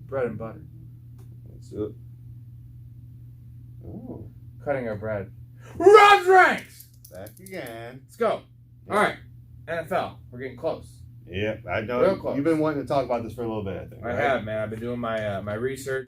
bread and butter. Let's do it. Oh. Cutting our bread. Rob's ranks! Back again. Let's go. All right. NFL. We're getting close. Yep, I know. Real close. You've been wanting to talk about this for a little bit, I think. I have, man. I've been doing my my research.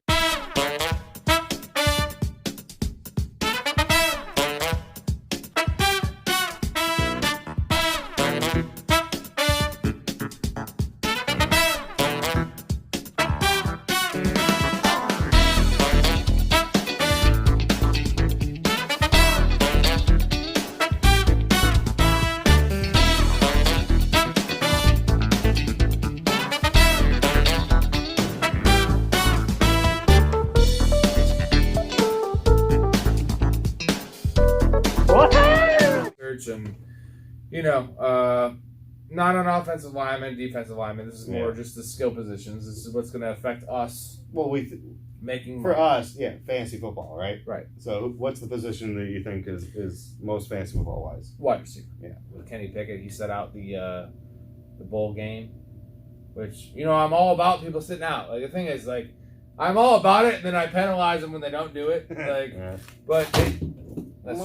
And not on offensive linemen, defensive linemen. This is more just the skill positions. This is what's going to affect us. Well, making for us, fantasy football, right? Right. So, what's the position that you think is most fantasy football wise? Wide receiver. Yeah. With Kenny Pickett, he set out the bowl game, which I'm all about people sitting out. Like the thing is, like I'm all about it, and then I penalize them when they don't do it. Like, but that's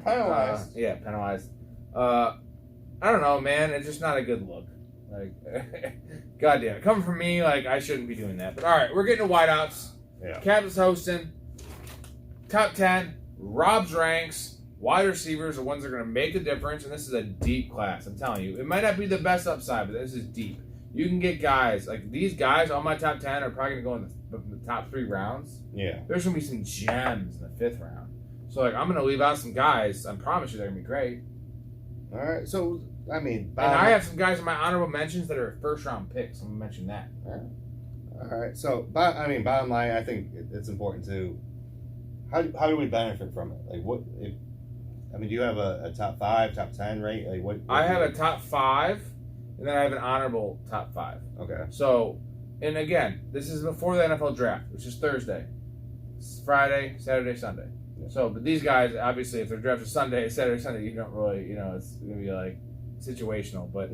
penalized. Penalized. I don't know, man. It's just not a good look. Like, goddamn, coming from me, like I shouldn't be doing that. But all right, we're getting to wideouts. Yeah. Captain's hosting. Top 10. Rob's ranks. Wide receivers are ones that are going to make a difference, and this is a deep class. I'm telling you, it might not be the best upside, but this is deep. You can get guys like these guys on my top 10 are probably going to go in the top 3 rounds. Yeah. There's going to be some gems in the 5th round. So like I'm going to leave out some guys. I promise you they're going to be great. All right, so I mean, and I have some guys in my honorable mentions that are 1st round picks. I'm gonna mention that. All right. So, bottom line, I think it's important to how do we benefit from it? Like, do you have a top 5, top 10, right? Like, what I have a top 5, and then I have an honorable top 5. Okay. So, and again, this is before the NFL draft, which is Thursday, it's Friday, Saturday, Sunday. So, but these guys, obviously, if they're drafted Sunday, Saturday, Sunday, you don't really, it's going to be like situational. But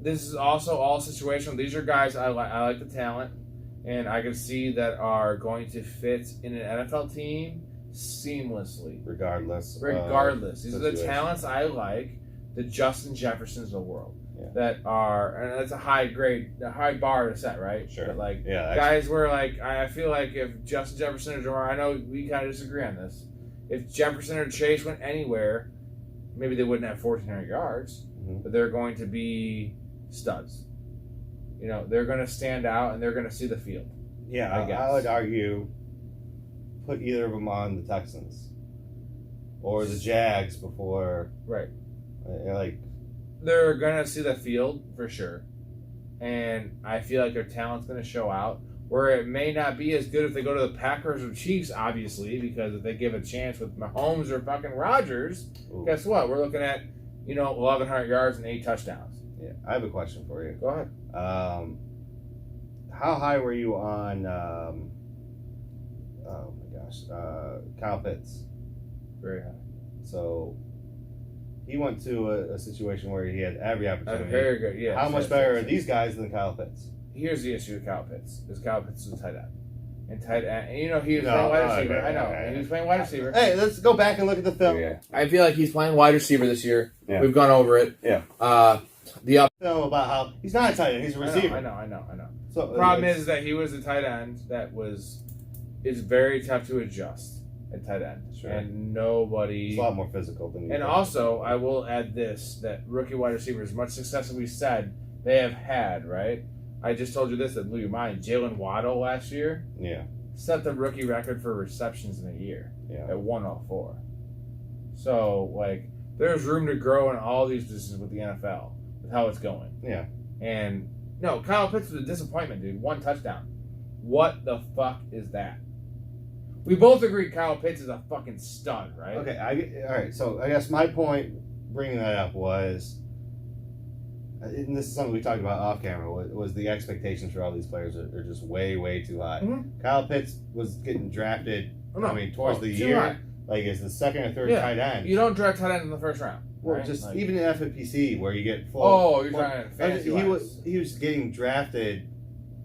this is also all situational. These are guys I like the talent, and I can see that are going to fit in an NFL team seamlessly. Regardless. These are the talents I like, the Justin Jeffersons of the world. That are, and that's a high bar to set, right? Sure. But guys where I feel like if Justin Jefferson or Jamar, I know we kind of disagree on this. If Jefferson or Chase went anywhere, maybe they wouldn't have 1,400 yards, but they're going to be studs. They're going to stand out and they're going to see the field. Yeah, I would argue put either of them on the Texans or the Jags before. Right. Like. They're going to see the field for sure. And I feel like their talent's going to show out. Where it may not be as good if they go to the Packers or Chiefs, obviously, because if they give a chance with Mahomes or fucking Rodgers, guess what? We're looking at, 1,100 yards and 8 touchdowns. Yeah, I have a question for you. Go ahead. How high were you on, Kyle Pitts? Very high. So he went to a situation where he had every opportunity. Very good, yeah. How much better are these guys than Kyle Pitts? Here's the issue with Kyle Pitts. Is Kyle Pitts is a tight end. And tight end, he was playing wide receiver. I know. He was playing wide receiver. Hey, let's go back and look at the film. Yeah. I feel like he's playing wide receiver this year. Yeah. We've gone over it. Yeah. The film about how he's not a tight end, he's a receiver. I know. So the problem is that he was a tight end that is very tough to adjust at tight end. Sure. And nobody... It's a lot more physical than you. And also, I will add this, that rookie wide receivers, much success as we said, they have had, right? I just told you this that blew your mind. Jalen Waddle last year set the rookie record for receptions in a year at 104. So, there's room to grow in all these positions with the NFL, with how it's going. Yeah. And, no, Kyle Pitts was a disappointment, dude. 1 touchdown. What the fuck is that? We both agree Kyle Pitts is a fucking stud, right? Okay, all right. So I guess my point bringing that up was, and this is something we talked about off camera, was the expectations for all these players are just way, way too high. Mm-hmm. Kyle Pitts was getting drafted, towards the year, high. Like it's the second or third tight end. You don't draft tight end in the first round. Well, right? Even in FFPC where you get full. Oh, you're talking fantasy he was getting drafted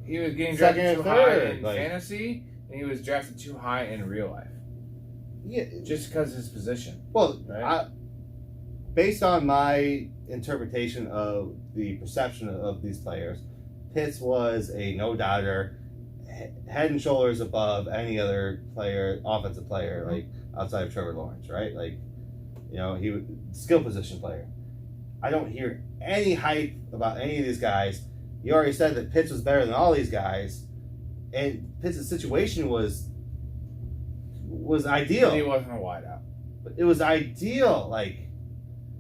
he was getting second drafted and too third, high in fantasy, and he was drafted too high in real life. Yeah, just because of his position. Well, right? Based on my interpretation of the perception of these players, Pitts was a no-doubter, head and shoulders above any other player, offensive player, like outside of Trevor Lawrence, right? Like, he was skill position player. I don't hear any hype about any of these guys. You already said that Pitts was better than all these guys, and Pitts' situation was ideal. He wasn't a wideout. But it was ideal. Like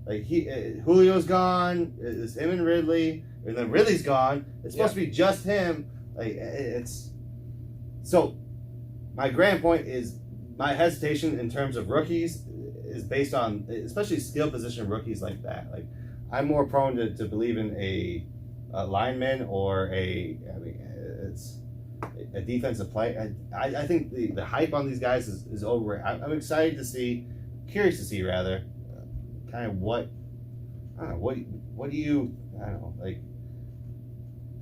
Julio's gone. It's him and Ridley, and then Ridley's gone. It's supposed to be just him. So. My grand point is my hesitation in terms of rookies is based on especially skill position rookies like that. Like I'm more prone to believe in a lineman or it's a defensive play. I think the hype on these guys is over. I'm excited to see, curious to see rather, kind of what do you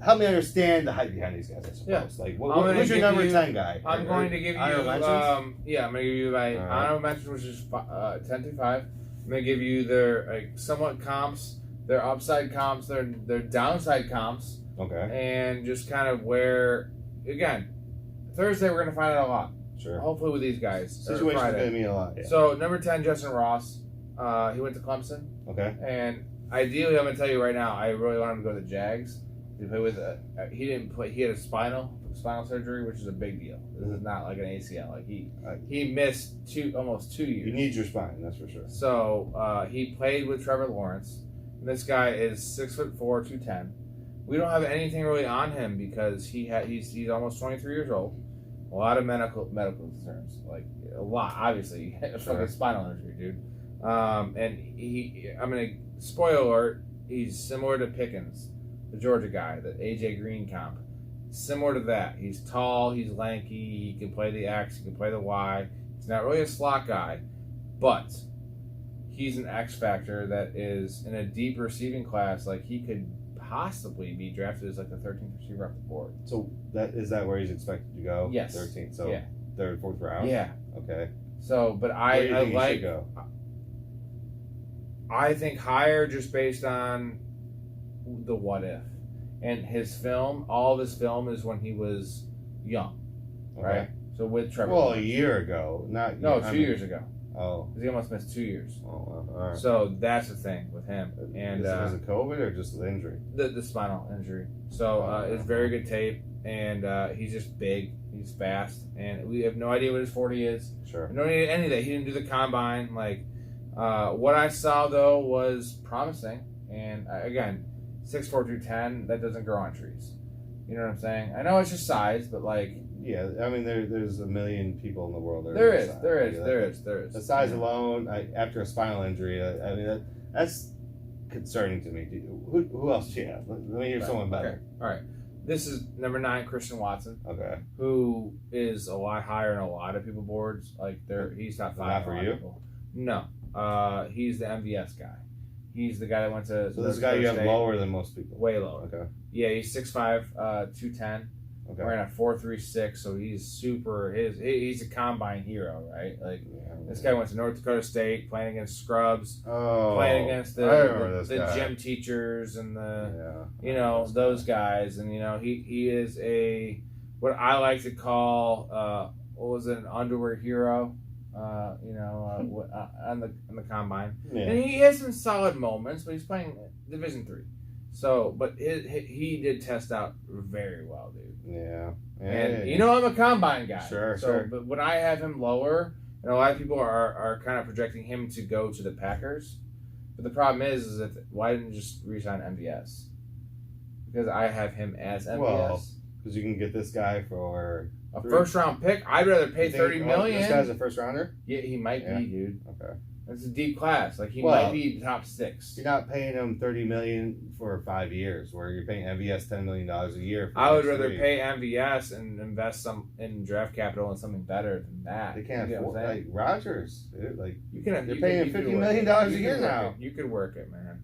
help me understand the hype behind these guys, I suppose. Yeah. Like, who's your number 10 guy? I'm going to give you honorable mentions? I'm going to give you my honorable mentions, which is 10 through 5. I'm going to give you their somewhat comps, their upside comps, their downside comps. Okay. And just kind of where, again, Thursday we're going to find out a lot. Sure. Hopefully with these guys. Situation's going to mean a lot. Yeah. So, number 10, Justin Ross. He went to Clemson. Okay. And ideally, I'm going to tell you right now, I really want him to go to the Jags. He played with he didn't play. He had a spinal surgery, which is a big deal. This is not like an ACL. Like he missed almost 2 years. You need your spine, that's for sure. So he played with Trevor Lawrence. And this guy is 6'4", 210. We don't have anything really on him because he's almost 23 years old. A lot of medical concerns, like a lot. Obviously, it's like a spinal injury, dude. And I'm gonna spoiler alert. He's similar to Pickens, the Georgia guy, the AJ Green comp. Similar to that. He's tall, he's lanky, he can play the X, he can play the Y. He's not really a slot guy, but he's an X factor that is in a deep receiving class. Like he could possibly be drafted as like the 13th receiver off the board. So is that where he's expected to go? Yes. 13th. So third, fourth round? Yeah. Okay. So, but Where do you think he should go? I think higher just based on the what if. And his film, all of his film is when he was young, right? Okay. So with Trevor. Well, a year ago, 2 years ago. Oh. He almost missed 2 years. Oh, all right. So that's the thing with him. And is it COVID or just the injury? The spinal injury. So it's very good tape, and he's just big. He's fast, and we have no idea what his 40 is. Sure. No idea any of that. He didn't do the combine. Like what I saw though was promising, and again. 6'4", 210, that doesn't grow on trees. You know what I'm saying? I know it's just size, but like... Yeah, I mean, there's a million people in the world. There is. The size alone, after a spinal injury, I mean, that's concerning to me. Who else do you have? Let me hear someone better. Okay. All right. This is number 9, Christian Watson. Okay. Who is a lot higher in a lot of people boards. Like, he's top 5. Not for you? People. No. He's the MVS guy. He's the guy that went to... So this guy you have lower than most people? Way lower. Okay. Yeah, he's 6'5", 210. Okay. Wearing a 4.36, so he's super... He's a combine hero, right? Like, this guy went to North Dakota State, playing against scrubs, playing against the gym teachers and those guys. And, he is what I like to call, an underwear hero. On the combine, and he has some solid moments, but he's playing Division III. So, but he did test out very well, dude. Yeah. And I'm a combine guy. Sure. But when I have him lower, and a lot of people are kind of projecting him to go to the Packers, but the problem is that why didn't you just re-sign MVS? Because I have him as MVS. Well, because you can get this guy for a first-round pick. I'd rather pay $30 million. This guy's a first-rounder? Yeah, he might be, dude. Okay. It's a deep class. Like, he might be top 6. You're not paying him $30 million for 5 years, where you're paying MVS $10 million a year. I would rather pay MVS and invest some in draft capital and something better than that. They can't afford like Rodgers. Dude. Like you're paying $50 million a year now. You could work it, man.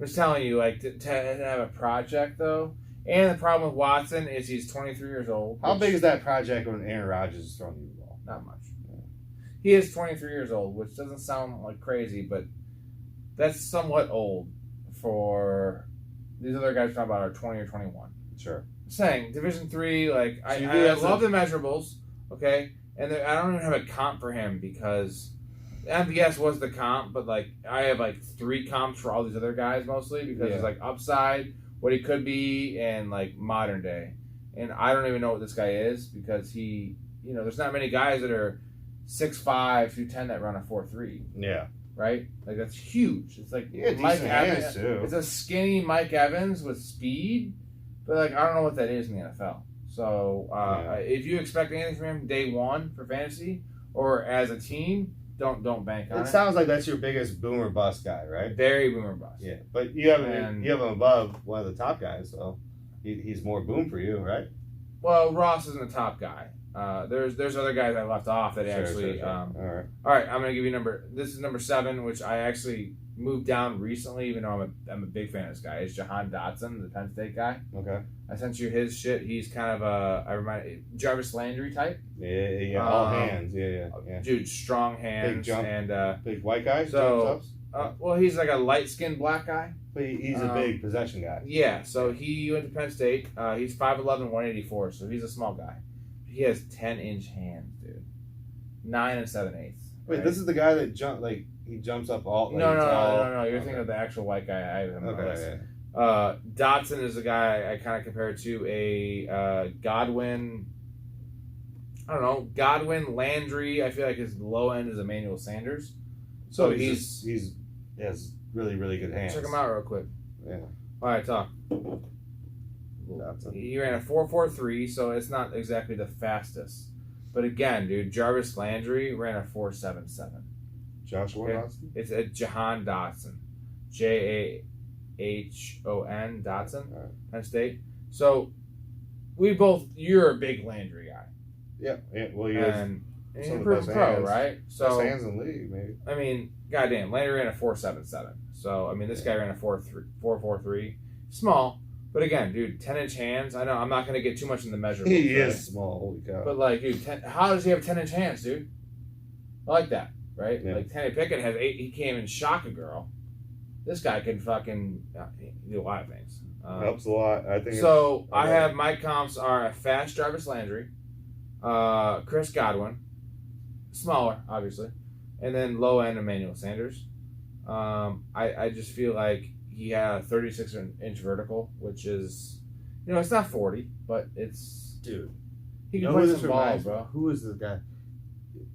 I'm just telling you, like to have a project though. And the problem with Watson is he's 23 years old. How big is that project when Aaron Rodgers is throwing you the ball? Not much. Yeah. He is 23 years old, which doesn't sound like crazy, but that's somewhat old for these other guys we're talking about are 20 or 21. Sure. I'm saying Division III, like I love the measurables, okay, and I don't even have a comp for him because MVS was the comp, but like I have like 3 comps for all these other guys mostly because it's like upside, what he could be, and like modern day, and I don't even know what this guy is because he, there's not many guys that are 6'5", 210 that run a 4.3. Yeah. Right? Like, that's huge. It's like Mike Evans, too. It's a skinny Mike Evans with speed, but, like, I don't know what that is in the NFL. So, if you expect anything from him day one for fantasy or as a team, don't bank on it. It sounds like that's your biggest boomer bust guy, right? Very boomer bust. Yeah, but you have him above one of the top guys, so he's more boom for you, right? Well, Ross isn't a top guy. There's other guys I left off that actually. Sure. All right. I'm gonna give you This is number 7, which I actually moved down recently, even though I'm a big fan of this guy. It's Jayden Dotson, the Penn State guy. Okay. I sent you his shit. He's kind of Jarvis Landry type. Yeah. All hands. Yeah. Dude, strong hands. Big jump. And big white guy. So, well, he's like a light skinned black guy. But he's a big possession guy. Yeah. So he went to Penn State. He's 5'11", 184. So he's a small guy. He has 10-inch hands, dude. 9 7/8. Wait, right? This is the guy that he jumps up all. Like, no. You're thinking of the actual white guy. I have him on the list. Dotson is the guy I kind of compare to a Godwin. I don't know, Godwin, Landry. I feel like his low end is Emmanuel Sanders. So he has really, really good hands. Check him out real quick. Yeah. All right, talk. He ran a 4.43, so it's not exactly the fastest. But again, dude, Jarvis Landry ran a 4.77. Joshua Dotson? It's a Jayden Dotson. Jahon Dotson, right. Penn State. So you're a big Landry guy. Yeah. Well, he and he's a proven pro, right? So best hands in the league, maybe. I mean, goddamn, Landry ran a 4.77. So I mean, this guy ran a 4.43. Small. But again, dude, 10-inch hands. I know I'm not going to get too much in the measurements. He is small. Holy cow. But, like, dude, how does he have 10-inch hands, dude? I like that, right? Yeah. Like, Kenny Pickett has 8. He can't even shock a girl. This guy can fucking do a lot of things. Helps a lot. I think. So, I have my comps are a fast Jarvis Landry, Chris Godwin, smaller, obviously, and then low-end Emmanuel Sanders. I just feel like he had a 36-inch vertical, which is, it's not 40, but it's... Dude. He can play some balls, bro. Who is this guy?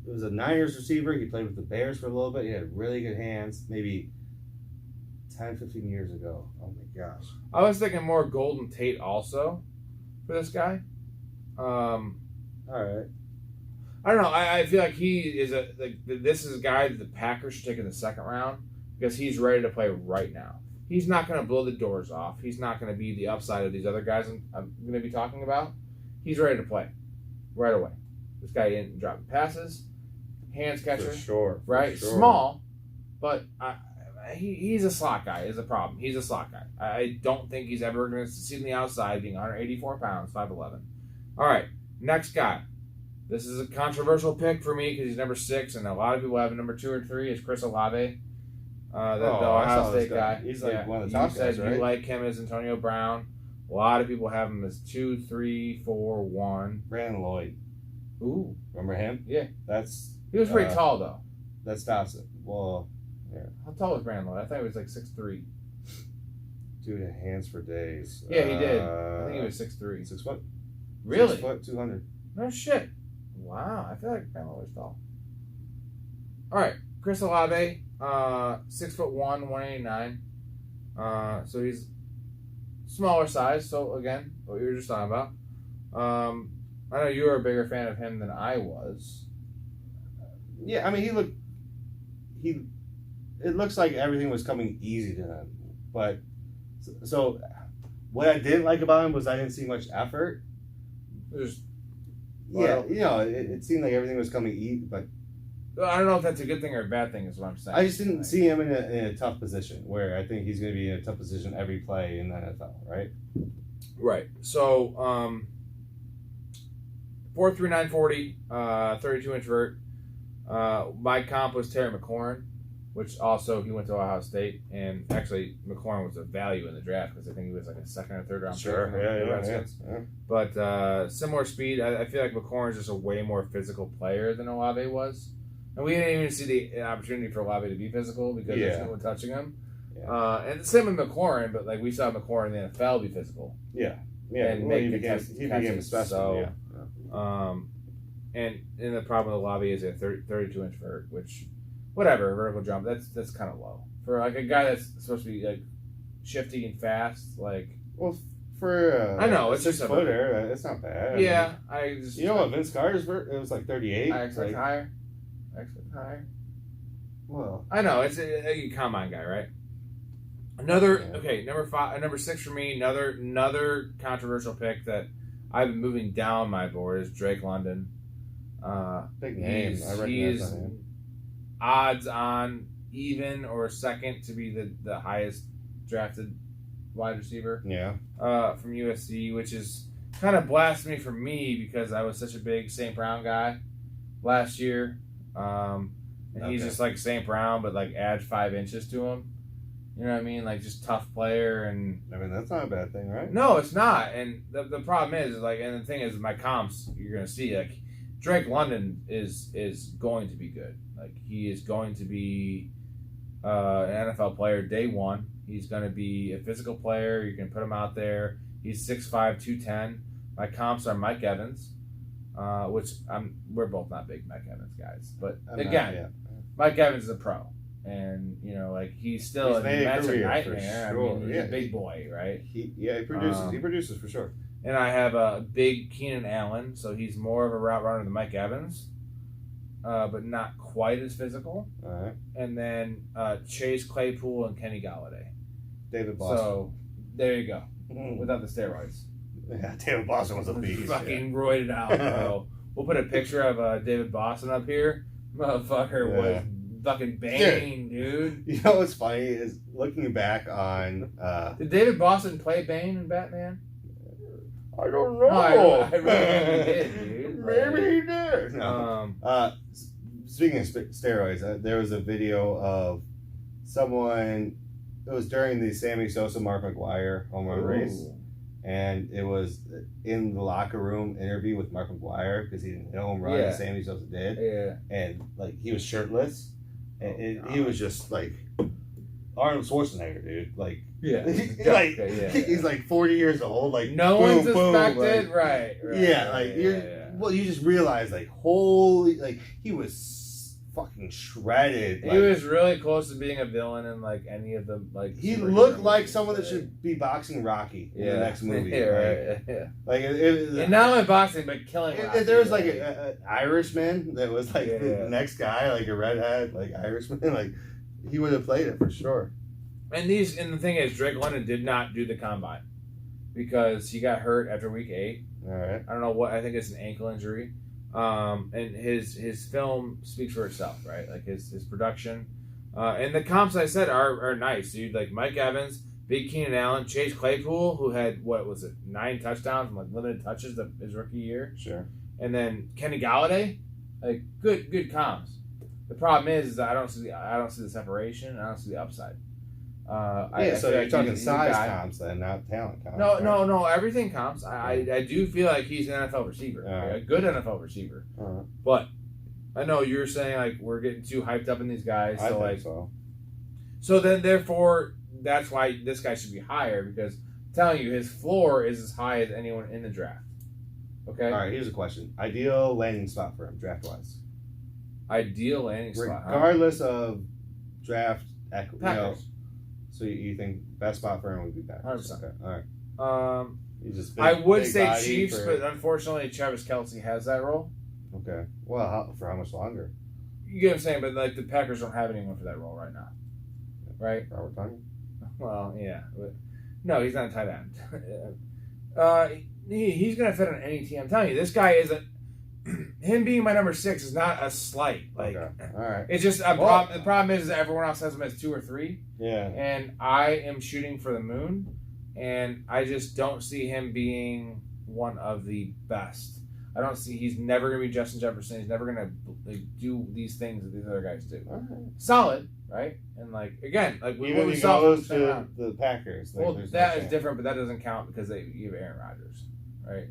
It was a Niners receiver. He played with the Bears for a little bit. He had really good hands. Maybe 10, 15 years ago. Oh, my gosh. I was thinking more Golden Tate also for this guy. All right. I don't know. I feel like he is this is a guy that the Packers should take in the second round because he's ready to play right now. He's not going to blow the doors off. He's not going to be the upside of these other guys I'm going to be talking about. He's ready to play right away. This guy didn't drop passes, hands catcher, For sure. right? Small, but he's a slot guy is a problem. He's a slot guy. I don't think he's ever going to succeed on the outside, being 184 pounds, 5'11". All right, next guy. This is a controversial pick for me because he's number 6, and a lot of people have him number 2 or 3. Is Chris Olave. The Ohio State guy. He's like one of the top guys, right? You like him as Antonio Brown. A lot of people have him as 2, 3, 4, 1. Brandon Lloyd. Ooh. Remember him? Yeah. He was pretty tall, though. That's Dotson. Well, yeah. How tall was Brandon Lloyd? I thought he was like 6'3". Dude had hands for days. Yeah, he did. I think he was 6'3". 6 foot? Really? 6 foot, 200. No shit. Wow. I feel like Brandon Lloyd was tall. All right. Chris Olave, 6'1", 189. So he's smaller size. So again, what you were just talking about. I know you were a bigger fan of him than I was. Yeah, I mean, it looks like everything was coming easy to him. But so what I didn't like about him was I didn't see much effort. It seemed like everything was coming easy, but I don't know if that's a good thing or a bad thing is what I'm saying. I just didn't see him in a tough position where I think he's going to be in a tough position every play in the NFL, right? Right. So 4.3 940, 32-inch vert. My comp was Terry McLaurin, which also he went to Ohio State, and actually McLaurin was a value in the draft because I think he was like a second or third round pick. Yeah. But similar speed. I feel like McLaurin is just a way more physical player than Olave was, and we didn't even see the opportunity for Olave to be physical because there's no one touching him. Yeah. And the same with McLaurin, but like we saw McLaurin in the NFL be physical. Yeah. And he became a specimen. And the problem with Olave is a 32-inch vert, which, whatever, vertical jump, that's kind of low. For like a guy that's supposed to be like shifty and fast, like... Well, for I know, it's 6 just footer, it's not bad. Yeah, You know what Vince Carter's vert? It was like 38. I expect higher. Well... I know, it's a combine guy, right? Number 6 for me, another controversial pick that I've been moving down my board is Drake London. Big name. He's odds on even or second to be the highest drafted wide receiver. Yeah. From USC, which is kind of blasphemy for me because I was such a big St. Brown guy last year. And he's just like St. Brown, but like add 5 inches to him. You know what I mean? Like just tough player, and I mean that's not a bad thing, right? No, it's not. And the problem is like, and the thing is, my comps you're gonna see like Drake London is going to be good. Like he is going to be an NFL player day one. He's going to be a physical player. You can put him out there. He's 6'5", 210. My comps are Mike Evans, which we're both not big Mike Evans guys, but Mike Evans is a pro. And, you know, like, he's still a matchup nightmare. Sure. I mean, he's a big boy, right? He produces. He produces for sure. And I have a big Keenan Allen, so he's more of a route runner than Mike Evans, but not quite as physical. All right. And then Chase Claypool and Kenny Galladay. David Boston. So, there you go. Without the steroids. Yeah, David Boston was a beast. Fucking roided out, bro. We'll put a picture of David Boston up here. Motherfucker was fucking Bane, dude. You know what's funny is looking back on... Did David Boston play Bane in Batman? I don't know. No, I really think he did, dude. Maybe he did. No. Speaking of steroids, there was a video of someone... It was during the Sammy Sosa Mark McGwire home run race. And it was in the locker room interview with Mark McGwire because he didn't hit a home run and Sammy Sosa did. Yeah. And like he was shirtless. And he was just like Arnold Schwarzenegger, dude. Like, he's like 40 years old. Like, no one's suspected, like, right? Yeah, like well, you just realize, like, holy, like he was fucking shredded. He was really close to being a villain in like any of the like. He looked like someone that should be boxing Rocky in the next movie. Like and not only boxing but killing. If there was like an Irishman that was like the next guy, like a redhead, like Irishman, like he would have played it for sure. And the thing is, Drake London did not do the combine because he got hurt after week 8. All right. I don't know what. I think it's an ankle injury. And his film speaks for itself, right? Like his production, and the comps I said are nice, dude. Like Mike Evans, Big Keenan Allen, Chase Claypool, who had 9 touchdowns from like limited touches his rookie year. Sure. And then Kenny Galladay, like good comps. The problem is that I don't see the separation. I don't see the upside. So you're talking size comps then, not talent comps. No, everything comps. I do feel like he's an NFL receiver, a good NFL receiver. But I know you're saying like we're getting too hyped up in these guys. So I think so. So then, therefore, that's why this guy should be higher because I'm telling you, his floor is as high as anyone in the draft. Okay. All right. Here's a question: ideal landing spot for him, draft wise. Ideal landing spot, regardless of draft equity. Packers. So you think best spot for him would be Packers? 100%. Okay. All right. I would say Chiefs, but unfortunately, Travis Kelce has that role. Okay. Well, for how much longer? You get what I'm saying, but like the Packers don't have anyone for that role right now, right? Robert Tonyan? Well, yeah, but no, he's not a tight end. He's gonna fit on any team. I'm telling you, this guy isn't. Him being my number 6 is not a slight. Like, okay. All right. It's just the problem is everyone else has him as 2 or 3. Yeah. And I am shooting for the moon. and I just don't see him being one of the best. I don't see. He's never going to be Justin Jefferson. He's never going to do these things that these other guys do. All right. Solid, right? And again, even we he saw goes to the Packers. Well, that is different, but that doesn't count because you have Aaron Rodgers, right?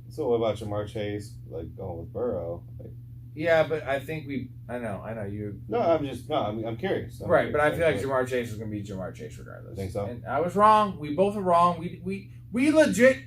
So what about Jamar Chase? Going with Burrow? Yeah, but I think I know you. No, I'm curious. Right, but I feel like Jamar Chase is going to be Jamar Chase regardless. Think so? And I was wrong. We both were wrong. We legit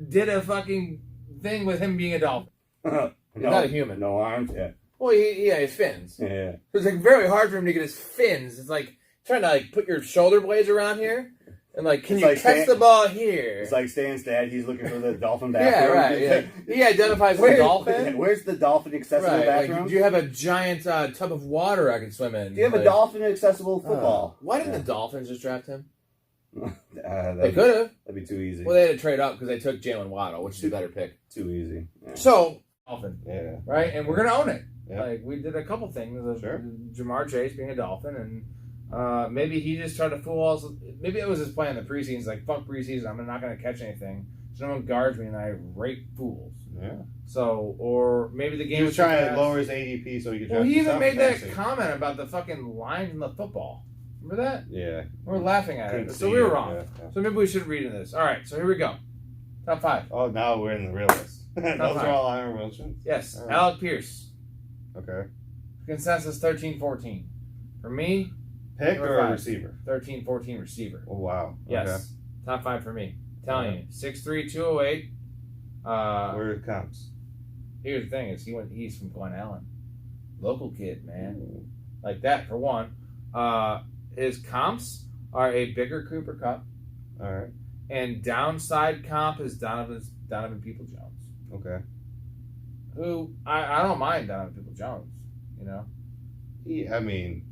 did a fucking thing with him being a dolphin. He's not a human. No arms. Yeah. Well, his fins. Yeah. It's very hard for him to get his fins. It's like trying to put your shoulder blades around here. And can you catch the ball here? It's like Stan's dad. He's looking for the dolphin bathroom. Yeah, right. Yeah. He identifies with the dolphin. Where's the dolphin accessible bathroom? Do you have a giant tub of water I can swim in? Do you have a dolphin accessible football? Why didn't the Dolphins just draft him? They could have. That'd be too easy. Well, they had to trade up because they took Jaylen Waddle, which is a better pick. Too easy. Yeah. So, Dolphin. Yeah. Right? And we're going to own it. Yeah. We did a couple things of sure. Jamar Chase being a Dolphin, and maybe he just tried to fool us. Maybe it was his plan in the preseason. He's like, fuck preseason, I'm not going to catch anything. So no one guards me, and I rape fools. Yeah. So, or maybe the game he was trying to lower his ADP so he could. Well, he even made that comment about the fucking lines in the football. Remember that? Yeah. We're laughing at it. So we were wrong. Yeah. So maybe we should read in this. All right, so here we go. Top 5. Oh, now we're in the real list. Those are all honorable mentions? Yes. Right. Alec Pierce. Okay. Consensus 13-14. For me, pick or a receiver? 13-14 receiver. Oh, wow. Yes. Okay. Top 5 for me. Telling you. 6'3", 208. Where it comes. Here's the thing: he's from Glen Ellen, local kid, man. Like that for one. His comps are a bigger Cooper Kupp. All right. And downside comp is Donovan Peoples-Jones. Okay. Who I don't mind Donovan Peoples-Jones. Yeah, I mean,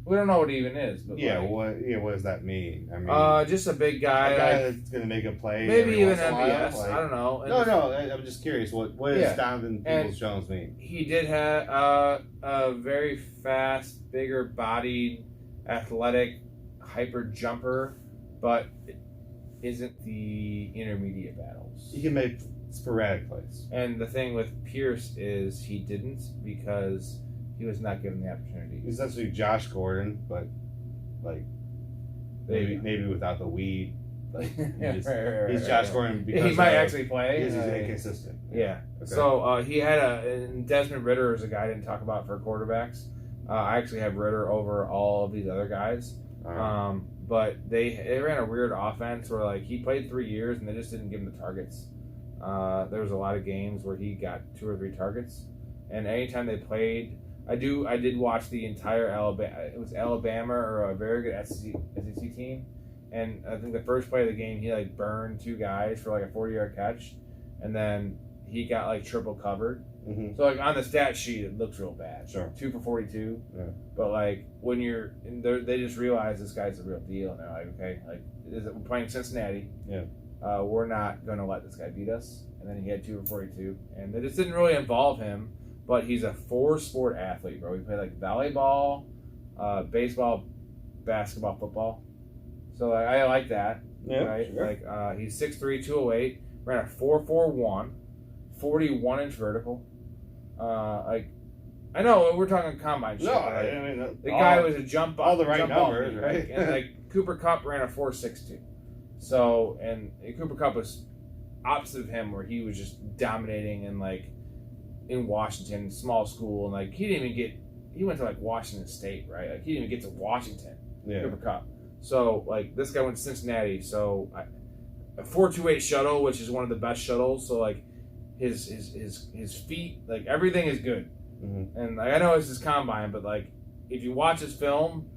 we don't know what he even is. But what does that mean? I mean, just a big guy. A guy that's going to make a play. Maybe even MBS. I don't know. No. I'm just curious. What does Donovan Peoples-Jones mean? He did have a very fast, bigger-bodied, athletic, hyper jumper, but it isn't the intermediate battles. He can make sporadic plays. And the thing with Pierce is he didn't because he was not given the opportunity. He's essentially Josh Gordon, but maybe without the weed. He's Josh Gordon because he might actually play. He's inconsistent. Yeah. Okay. So he had and Desmond Ridder is a guy I didn't talk about for quarterbacks. I actually have Ridder over all of these other guys. Right. But they ran a weird offense where he played 3 years and they just didn't give him the targets. There was a lot of games where he got 2 or 3 targets, and anytime they played, I did watch the entire Alabama. It was Alabama or a very good SEC team, and I think the first play of the game he burned 2 guys for a 40-yard catch, and then he got triple covered. Mm-hmm. So on the stat sheet it looks real bad. Sure. 2 for 42. Yeah. But when you're in there, they just realize this guy's the real deal, and they're like, okay, we're playing Cincinnati. Yeah. We're not going to let this guy beat us. And then he had 2 for 42, and they just didn't really involve him. But he's a 4-sport athlete, bro. He played volleyball, baseball, basketball, football. So I like that. Yeah. Right. Sure. He's 6'3", 208, ran a 4.41, 41-inch vertical. I know we're talking combine shit. No, I mean the guy was a jump all the right jump numbers, right? And Cooper Kupp ran a 4.62. So and Cooper Kupp was opposite of him, where he was just dominating and in Washington, small school, and he didn't even get. He went to Washington State, right? He didn't even get to Washington. Yeah. Cooper Kupp. So this guy went to Cincinnati. So a 4.28 shuttle, which is one of the best shuttles. So his feet, everything is good. Mm-hmm. And I know it's his combine, but if you watch his film,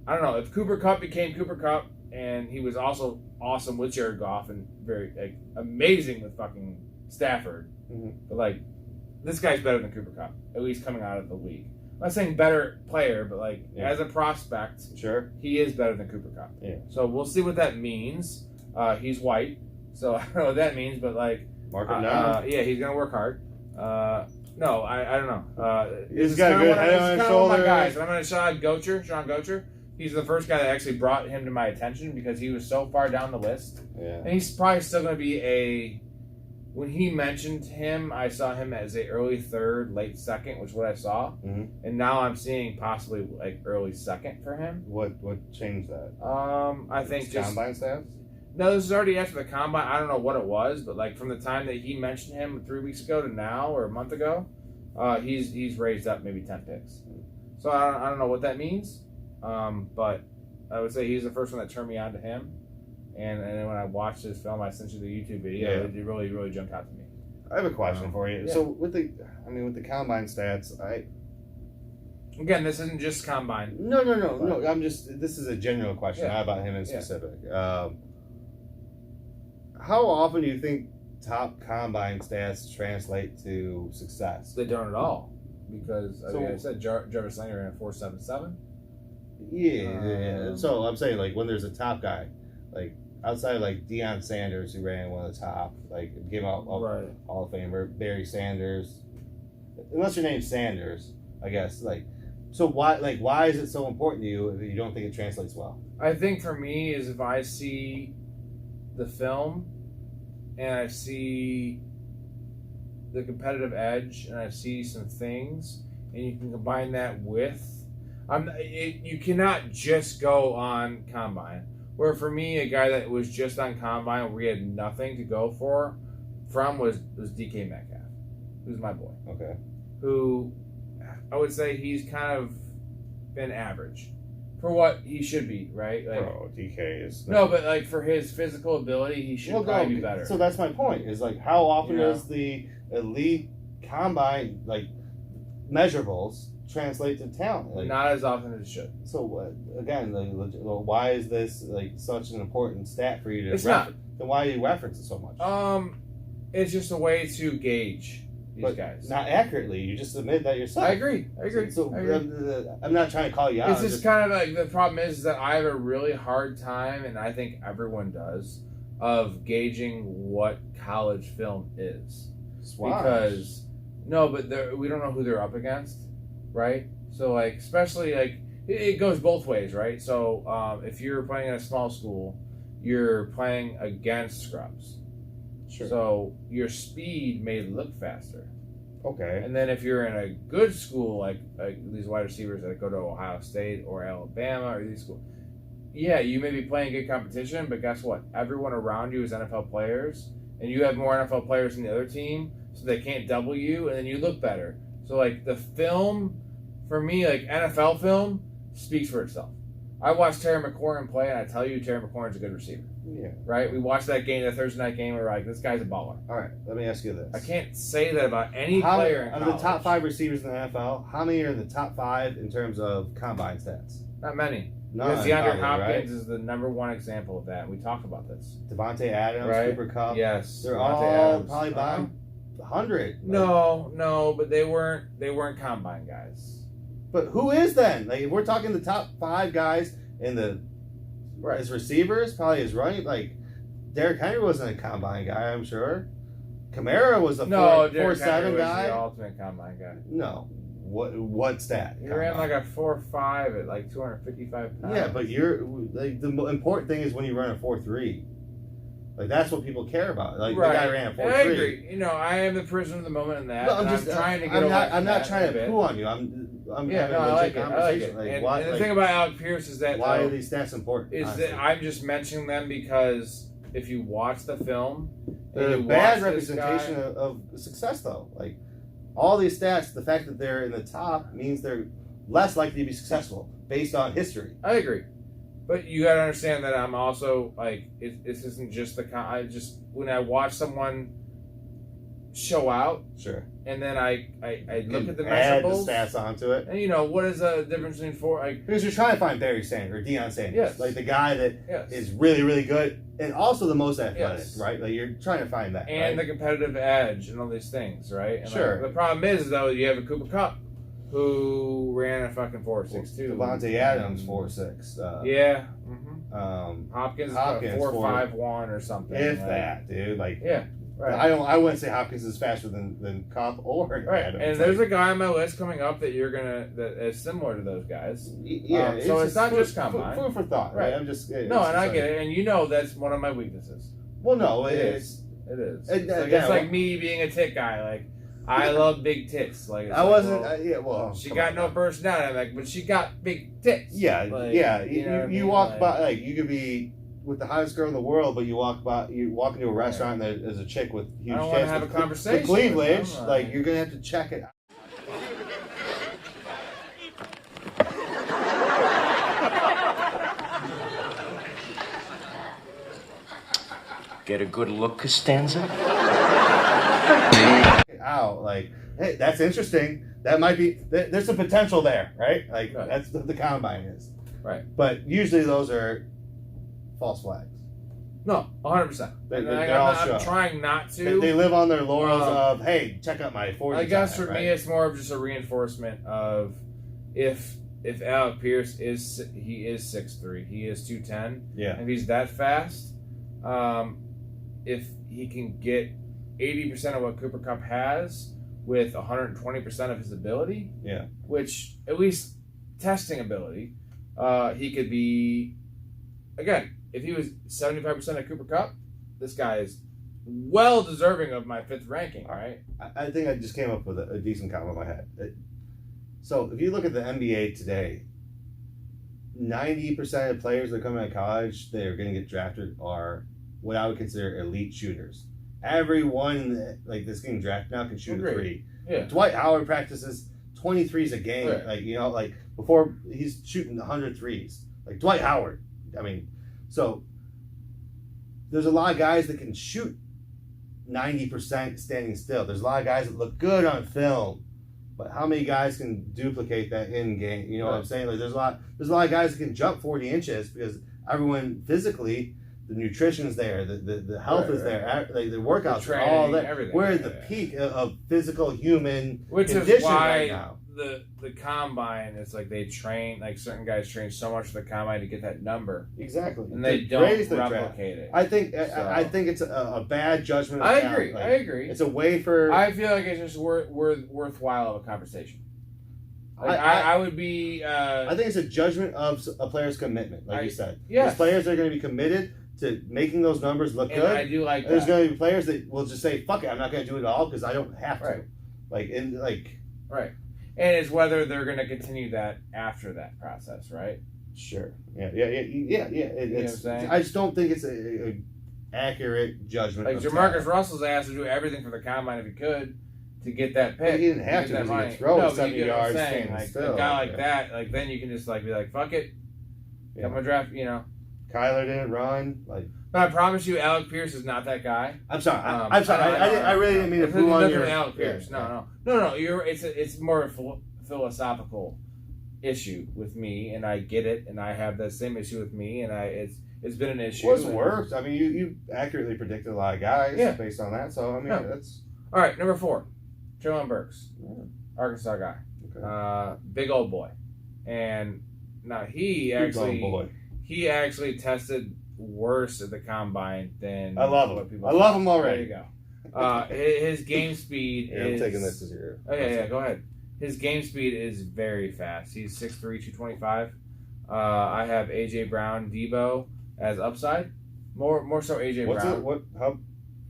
I don't know if Cooper Kupp became Cooper Kupp, and he was also awesome with Jared Goff and very amazing with fucking Stafford. Mm-hmm. But this guy's better than Cooper Kupp, at least coming out of the league. I'm not saying better player, but as a prospect, sure, he is better than Cooper Kupp. Yeah. So we'll see what that means. He's white, so I don't know what that means, but mark him down. Yeah, he's gonna work hard. No, I don't know. He's got a good head on his shoulder. One of my guys. And I'm gonna Sean Gocher. he's the first guy that actually brought him to my attention because he was so far down the list. Yeah. And he's probably still going to be a. When he mentioned him, I saw him as a early third, late second, which is what I saw. Mm-hmm. And now I'm seeing possibly like early second for him. What changed that? I think just combine stats. no. This is already after the combine. I don't know what it was, but like from the time that he mentioned him 3 weeks ago to now or a month ago, he's raised up maybe 10 picks. So I don't know what that means, but I would say he's the first one that turned me on to him. And then when I watched his film, I sent you the YouTube video. Yeah. It really jumped out to me. I have a question for you. Yeah. So with the combine stats, Again, this isn't just combine. No. I'm just. This is a general question, not about him in specific. How often do you think top combine stats translate to success? They don't at all, because I said Jefferson ran at 4.77. Yeah. So I'm saying like when there's a top guy, like outside of like Deion Sanders who ran one of the top, like came out Right. Hall of Famer, Barry Sanders. Unless your name's Sanders, I guess. Like, so why is it so important to you if you don't think it translates well? I think for me is if I see the film and I see the competitive edge and I see some things and you can combine that with you cannot just go on combine. Where for me, a guy that was just on combine where he had nothing to go from was DK Metcalf, who's my boy. Okay. Who I would say he's kind of been average for what he should be, right? Like, DK is no, but like for his physical ability, he should probably be better. So that's my point. Is like how often does the elite combine like measurables translate to talent? Like, not as often as it should. So again, why is this like such an important stat for you to? It's not. Then why do you reference it so much? It's just a way to gauge these guys. Not accurately. You just admit that yourself. I agree. So I agree. I'm not trying to call you out. It's just kind of like the problem is that I have a really hard time, and I think everyone does, of gauging what college film is. Why? Because we don't know who they're up against, right? So like, especially like it goes both ways, right? So if you're playing in a small school, you're playing against scrubs. Sure. So your speed may look faster. Okay. And then if you're in a good school, like these wide receivers that go to Ohio State or Alabama or these schools, yeah, you may be playing good competition, but guess what? Everyone around you is NFL players, and you have more NFL players than the other team, so they can't double you, and then you look better. So like the film, for me, like NFL film speaks for itself. I watched Terry McLaurin play, and I tell you, Terry McLaurin's a good receiver. Yeah. Right? We watched that game, the Thursday night game, and we're like, this guy's a baller. All right. Let me ask you this. I can't say that about any player in college. Of the top 5 receivers in the NFL, how many are in the top 5 in terms of combine stats? Not many. None. Because DeAndre Hopkins right? is the number one example of that. And we talk about this. Devontae Adams, right? Cooper Kupp. Yes. They're Devontae all Adams. probably by 100. No, but they weren't combine guys. But who is then? Like if we're talking the top 5 guys in the as receivers, probably as running, like Derrick Henry wasn't a combine guy, I'm sure. Kamara was a 4.7 guy. The ultimate combine guy. No. What stat? He ran like a 4.5 at like 255 pounds. Yeah, but you're like the important thing is when you run a 4.3. Like that's what people care about. Like right. the guy ran a 4.3. I agree. I am the prisoner of the moment in that. No, I'm just trying to get I'm not trying to poo on you. I'm having a legit conversation. And the thing about Alec Pierce is that why are these stats important? That I'm just mentioning them because if you watch the film, they're a bad representation of success, though. Like all these stats, the fact that they're in the top means they're less likely to be successful based on history. I agree. But you gotta understand that I'm also like this isn't just when I watch someone show out, sure, and then I look at the add the measurables, stats onto it, and what is the difference between because you're trying to find Barry Sanders or Deion Sanders, yes. like the guy that is really really good and also the most athletic, yes. right? Like you're trying to find that, and right? the competitive edge and all these things, right? And sure. The problem is though you have a Cooper Kupp who ran a fucking 4.62. Devontae Adams 4.6. Yeah. Mm-hmm. Hopkins 4.51 or something. If that, dude. Like yeah. Right. I wouldn't say Hopkins is faster than Kupp or right. Adams. And there's a guy on my list coming up that that is similar to those guys. Yeah, so it's not just combine. Food for thought, right? I'm just no, and I get it, and you know that's one of my weaknesses. Well, no, it is. It is. It's like me being a tit guy. Like I love big tits. Like I wasn't. She got no personality. I'm like, but she got big tits. Yeah, like, yeah. You walk like, by, like you could be with the hottest girl in the world, but you walk into a restaurant and there's a chick with huge tits. I don't want to have a conversation. With cleavage, like you're gonna have to check it. Get a good look, Costanza? Out, like, hey, that's interesting. That might be. There's some potential there, right? Like that's what the combine is. Right. But usually those are false flags. No, 100%. I'm trying not to. They live on their laurels of, hey, check out my 40. I guess for me, it's more of just a reinforcement of if Alec Pierce is 6'3", he is 210. Yeah. If he's that fast, if he can get 80% of what Cooper Kupp has with 120% of his ability, yeah, which at least testing ability, he could be again. If he was 75% of Cooper Kupp, this guy is well deserving of my 5th ranking, all right? I think I just came up with a decent comment in my head. So if you look at the NBA today, 90% of players that come out of college, they're going to get drafted are what I would consider elite shooters. Everyone like this getting drafted now can shoot a 3. Yeah. Dwight Howard practices 23s a game. Right. Like before he's shooting 100 threes. Like Dwight Howard. I mean, so there's a lot of guys that can shoot 90% standing still. There's a lot of guys that look good on film, but how many guys can duplicate that in game? You know what I'm saying? Like there's a lot of guys that can jump 40 inches because everyone physically, the nutrition's there, the health is there, like the workouts are all there. Everything. We're at the peak of physical human which condition is why right now. The combine is like they train, like certain guys train so much for the combine to get that number. Exactly. And they don't replicate it. I think it's a bad judgment. I agree. It's a way for. I feel like it's just worthwhile of a conversation. Like I would be. I think it's a judgment of a player's commitment, like you said. Yes. Those players are going to be committed to making those numbers look good. I do like that. There's going to be players that will just say, "Fuck it, I'm not going to do it all because I don't have to." Right. And it's whether they're going to continue that after that process, right? Sure. Yeah. I just don't think it's a accurate judgment. Like Jamarcus Russell's asked to do everything for the combine if he could to get that pick. Well, he didn't have to because he could throw 70 yards. Like a guy like that, like then you can just like be like, fuck it. I'm gonna draft. Kyler didn't run. But I promise you, Alec Pierce is not that guy. I'm sorry. I really didn't mean to poo on your Alec Pierce. No. It's more a philosophical issue with me, and I get it, and I have that same issue with me, and it's been an issue. What's worked? I mean, you accurately predicted a lot of guys based on that. So I mean, that's all right. Number 4, Treylon Burks, Arkansas guy, big old boy, and now he actually tested worse at the combine than I love him. I love him already. There you go. His game speed is. I'm taking this as your. Oh yeah, go ahead. His game speed is very fast. He's 6'3", 225. I have AJ Brown, Debo as upside. More so AJ Brown. How?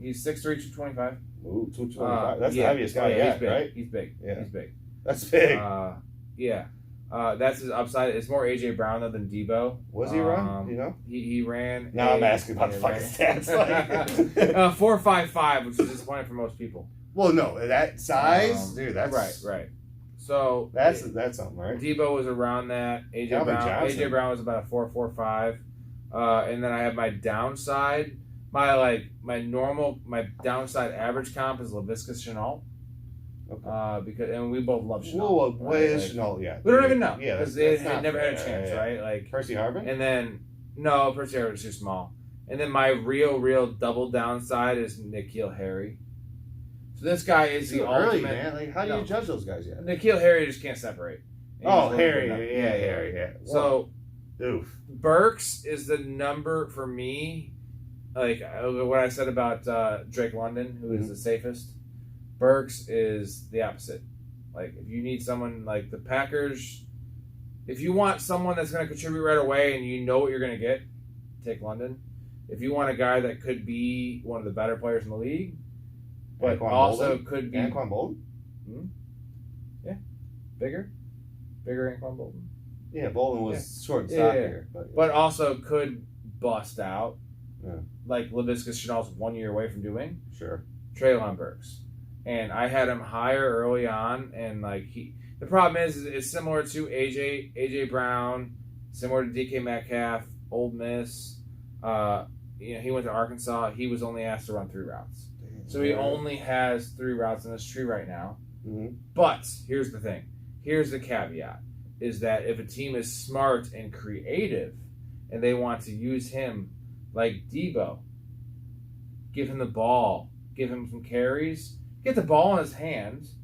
He's 6'3", 225. Ooh, 225. That's the heaviest guy yet, right? He's big. Yeah. He's big. That's big. Yeah. That's his upside. It's more AJ Brown than Debo. Was he run? You know? He ran. Now I'm asking about the fucking stats. 4.55, which is disappointing for most people. Well, no, that size, dude. That's right. So that's something, right? Debo was around that. AJ Brown was about a 4.45, and then I have my downside. My downside average comp is Laviska Shenault. Okay. Because we both love Shenault. What is Shenault? Yeah, we don't even know. Yeah, because they had never had a chance, right? Like Percy Harvin. And then no, Percy Harvin's too small. And then my real double downside is N'Keal Harry. So this guy is the ultimate. Man. Like, how do you judge those guys yet? N'Keal Harry just can't separate. Harry. Yeah. So, oof. Burks is the number for me. like what I said about Drake London, who is the safest. Burks is the opposite. Like, if you need someone like the Packers, if you want someone that's going to contribute right away and you know what you're going to get, take London. If you want a guy that could be one of the better players in the league, but also could be Anquan Bolden? Yeah. Bigger Anquan Bolden. Yeah, Bolden was short and stocky here. But also could bust out. Yeah. Like Laviska Shenault's 1 year away from doing. Sure. Treylon Burks. And I had him higher early on, and like the problem is it's similar to AJ Brown, similar to DK Metcalf, Ole Miss. He went to Arkansas. He was only asked to run 3 routes, so he only has 3 routes in this tree right now. Mm-hmm. But here's the thing. Here's the caveat: is that if a team is smart and creative, and they want to use him like Debo, give him the ball, give him some carries. Get the ball in his hands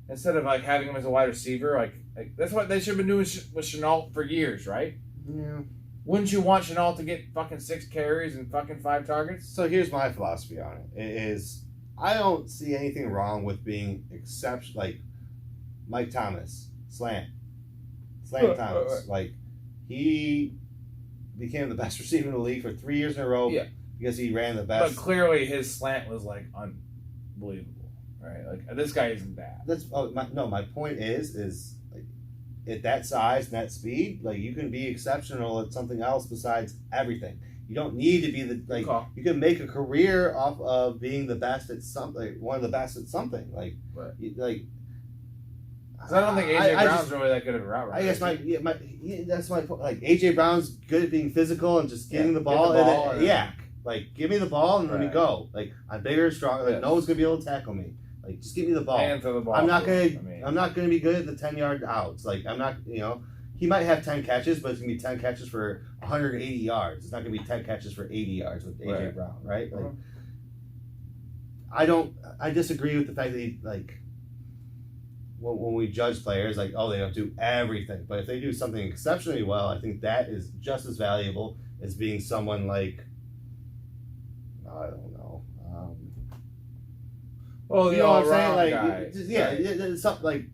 instead of like having him as a wide receiver. Like that's what they should have been doing with Shenault for years, right? Yeah. Wouldn't you want Shenault to get fucking 6 carries and fucking 5 targets? So here's my philosophy on it. Is I don't see anything wrong with being like Mike Thomas, Slant Thomas. Like, he became the best receiver in the league for 3 years in a row because he ran the best. But clearly his slant was like unbelievable. Right, like this guy isn't bad. My point is like at that size and that speed, like you can be exceptional at something else besides everything. You don't need to be you can make a career off of being the best at something, one of the best at something. Like, right. So I don't think AJ Brown's really that good of a route runner. I guess that's my point. Like, AJ Brown's good at being physical and just getting the ball, like give me the ball and let me go. Like, I'm bigger and stronger. Like, no one's gonna be able to tackle me. Like, just give me the ball. And throw the ball. I'm not gonna be good at the 10-yard outs. Like, I'm not. He might have 10 catches, but it's gonna be 10 catches for 180 yards. It's not gonna be 10 catches for 80 yards with AJ Brown, right? Like, I disagree with the fact that he like. When we judge players, like, oh, they don't do everything, but if they do something exceptionally well, I think that is just as valuable as being someone like, I don't know. Well, you know what I'm saying? Like, it's something like,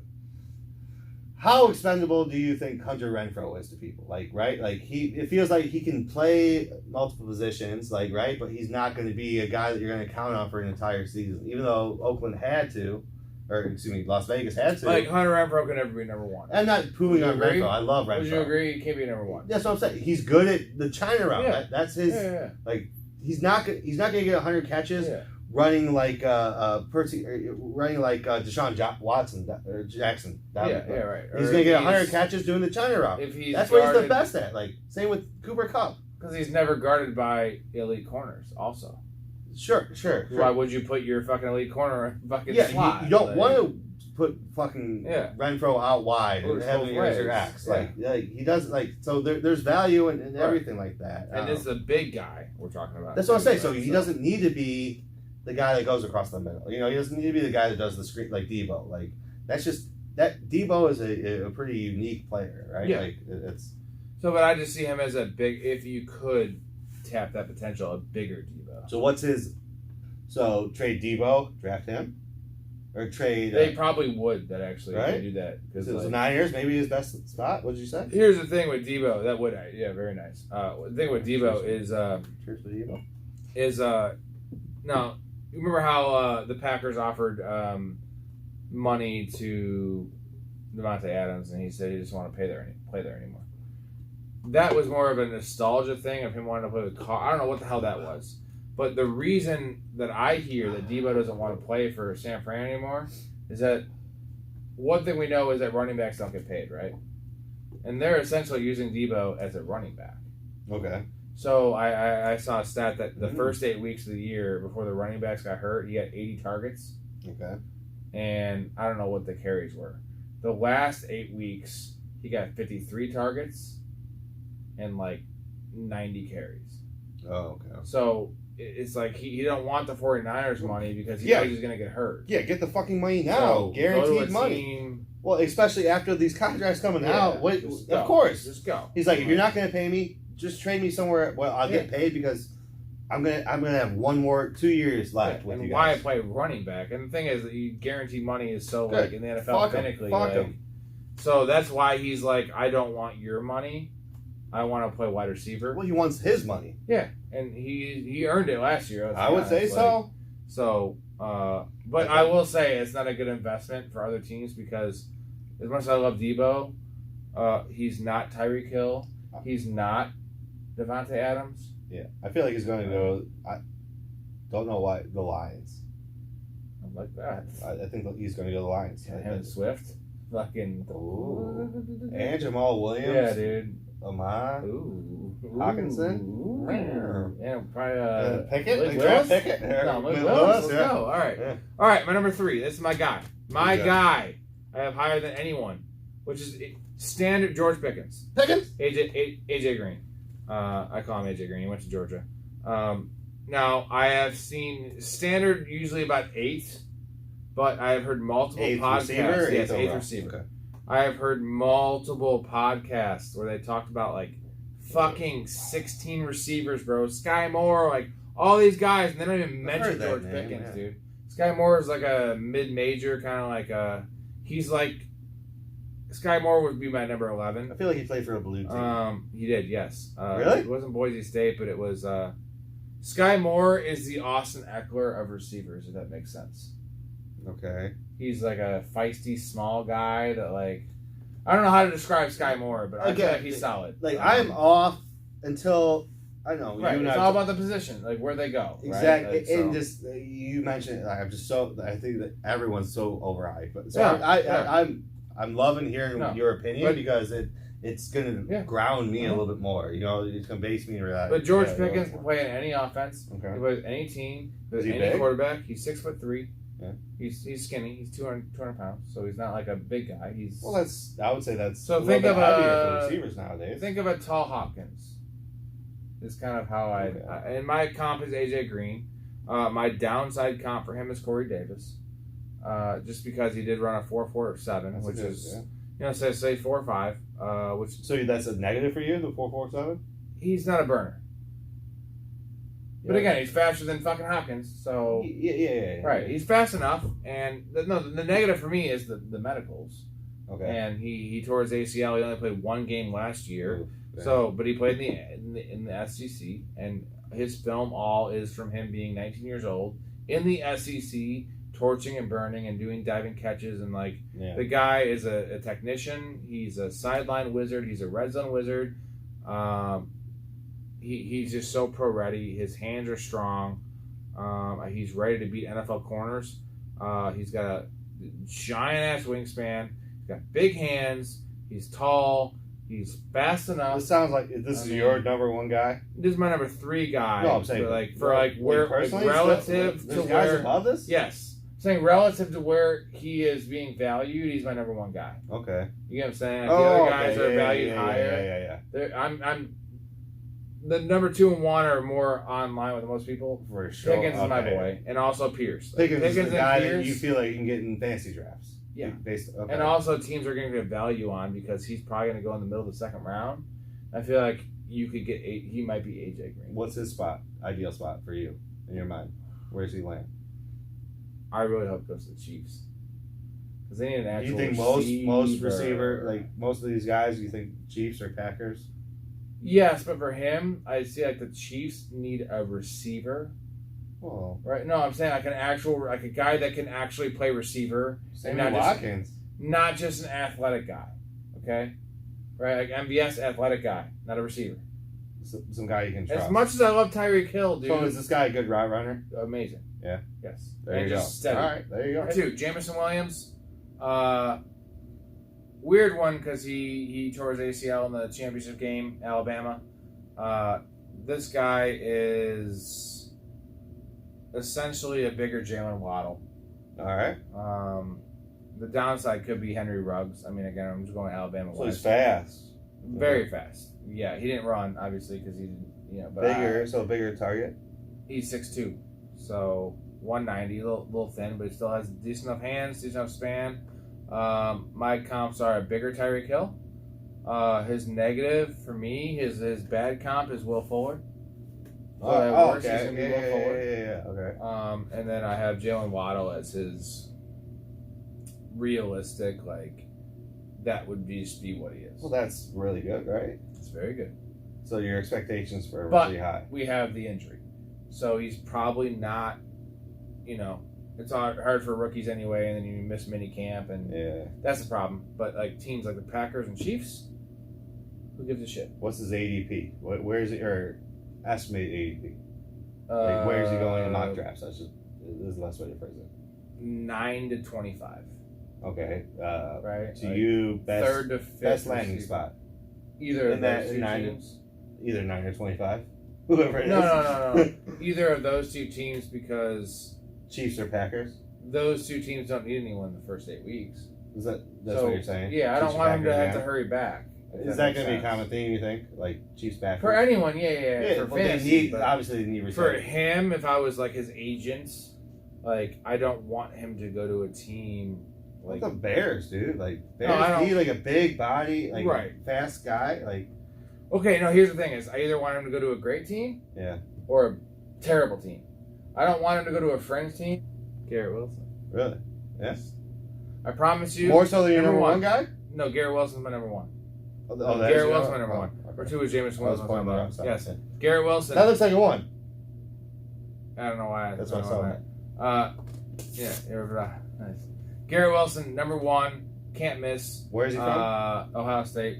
how expendable do you think Hunter Renfrow is to people? Like, right? Like, it feels like he can play multiple positions, like, right? But he's not going to be a guy that you're going to count on for an entire season, even though Oakland had to. Or, excuse me, Las Vegas had to. Like, Hunter Renfrow can never be number 1. I'm not pooing on Renfrow. I love Renfrow. Would you agree he can't be number 1? That's what I'm saying. He's good at the China route. Yeah. That's his. Yeah. Like, he's not going to get 100 catches running like running like Deshaun Watson or Jackson. Right. He's going to get 100 catches doing the China route. That's what he's the best at. Like, same with Cooper Kupp. Because he's never guarded by elite corners. Also. Sure. Why would you put your fucking elite corner fucking slot? You don't want to put fucking Renfrow out wide and have him use your axe. Like he does, like, so there's value in everything like that. And it's a big guy we're talking about. That's what I'm saying. So he doesn't need to be the guy that goes across the middle. He doesn't need to be the guy that does the screen like Debo. Like, that's just that Debo is a pretty unique player, right? Yeah. Like, it's but I just see him as a big, if you could tap that potential, a bigger Debo. So what's his? So trade Debo, draft him, or trade? They probably would that actually right? do that because the Niners maybe his best spot. What did you say? Here's the thing with Debo. That would very nice. The thing with Debo is cheers for Debo. No, you remember how the Packers offered money to Devontae Adams and he said he just want to play there anymore. That was more of a nostalgia thing of him wanting to play with Carr. I don't know what the hell that was. But the reason that I hear that Debo doesn't want to play for San Fran anymore is that one thing we know is that running backs don't get paid, right? And they're essentially using Debo as a running back. Okay. So I saw a stat that the first 8 weeks of the year before the running backs got hurt, he had 80 targets. Okay. And I don't know what the carries were. The last 8 weeks, he got 53 targets and like 90 carries. Oh, okay. So it's like he don't want the 49ers money because he knows he's going to get hurt. Yeah, get the fucking money now. So guaranteed money. Well, especially after these contracts coming out. Of course. Just go. He's like, if you're not going to pay me, just trade me somewhere. Well, I'll get paid because I'm gonna have 2 years left with and you why guys. play running back? And the thing is, that you guarantee money is so Good. like in the NFL Fuck 'em. technically. Fuck like, 'em. so that's why he's like, I don't want your money. I want to play wide receiver. Well, he wants his money. Yeah, and he earned it last year. I would say so. But I will say it's not a good investment for other teams because as much as I love Debo, he's not Tyreek Hill. He's not Devontae Adams. Yeah, I feel like he's going to go. I don't know why the Lions. I like that. I think he's going to go to the Lions. Yeah, him and Swift. Fucking. Ooh. And Jamal Williams. Yeah, dude. Lamar. Ooh. Hawkinson. Ooh. Yeah, probably Pickett. Malik Draft Willis? Pickett. No, Malik Malik Willis. Let's yeah. go. All right. Yeah. All right, my number 3. This is my guy. My Okay. guy. I have higher than anyone, which is standard George Pickens. Pickens. AJ Green. I call him AJ Green. He went to Georgia. Now, I have seen standard usually about 8, but I have heard multiple Eighth podcasts. receiver. Yes, 8th overall? receiver. Okay. I have heard multiple podcasts where they talked about like fucking 16 receivers, bro. Sky Moore, like all these guys, and they don't even mention heard that George name, Pickens, yeah. dude. Sky Moore is like a mid-major, kind of like a. He's like. Sky Moore would be my number 11. I feel like he played for a blue team. He did, yes. Really? It wasn't Boise State, but it was. Sky Moore is the Austin Eckler of receivers, if that makes sense. Okay. He's like a feisty, small guy that like. I don't know how to describe Sky Moore, but I feel like he's solid. Like I'm off until I know. Right, You and it's I all about the position, like where they go. exactly. Right? Like, And just you mentioned, I'm just so. I think that everyone's so overhyped, but so Yeah, I'm loving hearing your opinion but- because it's gonna ground me a little bit more. You know, it's gonna base me in reality. But George Pickens can play in any offense. Okay. He plays any team. With Is he any big? quarterback. He's 6'3". Yeah. He's skinny. He's 200 pounds, so he's not like a big guy. He's Well, I would say that's So a little think bit of heavier a- for receivers nowadays. think of a tall Hopkins. Is kind of how and my comp is AJ Green. My downside comp for him is Corey Davis, just because he did run a 4.47, That's which good, is yeah. say 4.5, which So that's a negative for you, the 4.47. he's not a burner. But again, he's faster than fucking Hopkins, so Yeah. right, he's fast enough. And the negative for me is the medicals. Okay. And he tore his ACL. He only played 1 game last year. Ooh, yeah. So, but he played in the SEC, and his film all is from him being 19 years old in the SEC, torching and burning and doing diving catches, and like the guy is a technician. He's a sideline wizard. He's a red zone wizard. He's just so pro ready. His hands are strong. He's ready to beat NFL corners. He's got a giant ass wingspan. He's got big hands. He's tall. He's fast enough. This sounds like this is your number 1 guy. This is my number 3 guy. No, I'm saying where personally, relative there's to guys where above this. yes, I'm saying relative to where he is being valued, he's my number 1 guy. Okay. You get what I'm saying? Like, the other guys are valued higher. Yeah. I'm the number 2 and 1 are more online with most people. For sure. Pickens is my boy, and also Pierce. Pickens is the and guy that Pierce, you feel like you can get in fantasy drafts. Yeah. Okay. And also teams are going to get value on because he's probably going to go in the middle of the 2nd round. I feel like you could get he might be AJ Green. What's his ideal spot for you in your mind? Where's he land? I really hope it goes to the Chiefs. Because they need an actual You think most receiver, like most of these guys, you think Chiefs or Packers? Yes, but for him, I see like the Chiefs need a receiver. Well, Right? No, I'm saying like a guy that can actually play receiver. Sammy not Watkins. Not just an athletic guy. Okay? Right? Like MVS athletic guy, not a receiver. Some guy you can trust. As much as I love Tyreek Hill, dude. So is this guy a good route runner? Amazing. Yeah. Yes. There and you just go. steady. All right, there you go. Number 2, Jamison Williams. Weird one because he tore his ACL in the championship game, Alabama. This guy is essentially a bigger Jalen Waddle. All right. The downside could be Henry Ruggs. I mean, again, I'm just going Alabama. So he's fast. Very fast. Yeah, he didn't run, obviously, because he didn't, but Bigger, so a bigger target. he's 6'2", so 190, a little thin, but he still has decent enough hands, decent enough span. My comps are a bigger Tyreek Hill. His negative for me, his bad comp is Will Fuller. So that works. Okay. He's going to be going forward. Yeah. Okay. And then I have Jaylen Waddle as his realistic, like, that would just be what he is. Well, that's really good, right? It's very good. So your expectations for him are But pretty high. we have the injury. So he's probably not, it's hard for rookies anyway, and then you miss mini camp, and that's the problem. But, like, teams like the Packers and Chiefs, who gives a shit? What's his ADP? Where is it, or estimated ADP? Like, where is he going in mock drafts? This is the best way to phrase it. 9 to 25. Okay. Right? To like you, third to fifth best landing receiver. spot. Either In of those that two 9 teams. Either 9 or 25. Whoever it is. No. Either of those two teams, because Chiefs or Packers? those two teams don't need anyone in the first 8 weeks. That's So, what you're saying? Yeah, I Chiefs don't or want him to Packers have to again? hurry back. Is that going to be a common theme, you think? Like Chiefs Packers? For anyone, yeah. For well, fantasy, but obviously they need for return. him, if I was like his agent, like I don't want him to go to a team like the Bears, dude. Like Bears I need don't- like a big body, like Right. fast guy. Like Okay, no, here's the thing: is I either want him to go to a great team, or a terrible team. I don't want him to go to a friend's team. Garrett Wilson. really? Yes. I promise you. More so than your number number one guy? No, Garrett Wilson's my number one. That is Garrett your- Wilson's my number oh, one. okay. Or two is Jameis I was Winston. pointing there, I'm sorry. Yes, Garrett Wilson. That looks like a one. I don't know why. That's what I saw. Nice. Garrett Wilson, number one, can't miss. Where is he from? Ohio State.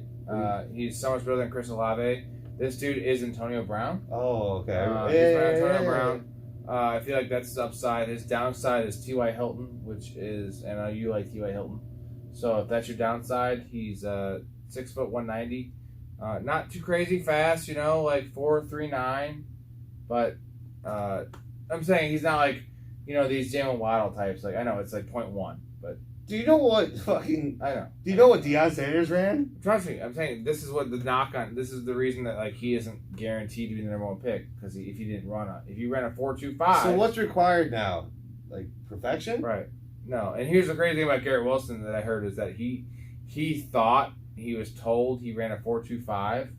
He's so much better than Chris Olave. This dude is Antonio Brown. Oh, okay. He's not Antonio Brown. I feel like that's his upside. His downside is T.Y. Hilton, which is, and you like T.Y. Hilton. So if that's your downside, he's 6 foot 190. Not too crazy fast, like 4.39. But I'm saying he's not like, these Jaylen Waddle types. Like I know it's like 0.1, but Do you know what fucking? I know. Do you know what Deion Sanders ran? Trust me, I'm saying this is what the knock on. This is the reason that like he isn't guaranteed to be the number one pick because if you ran a 4.25. So what's required now? Like perfection? Right. No, and here's the crazy thing about Garrett Wilson that I heard is that he thought he was told he ran a 4.25,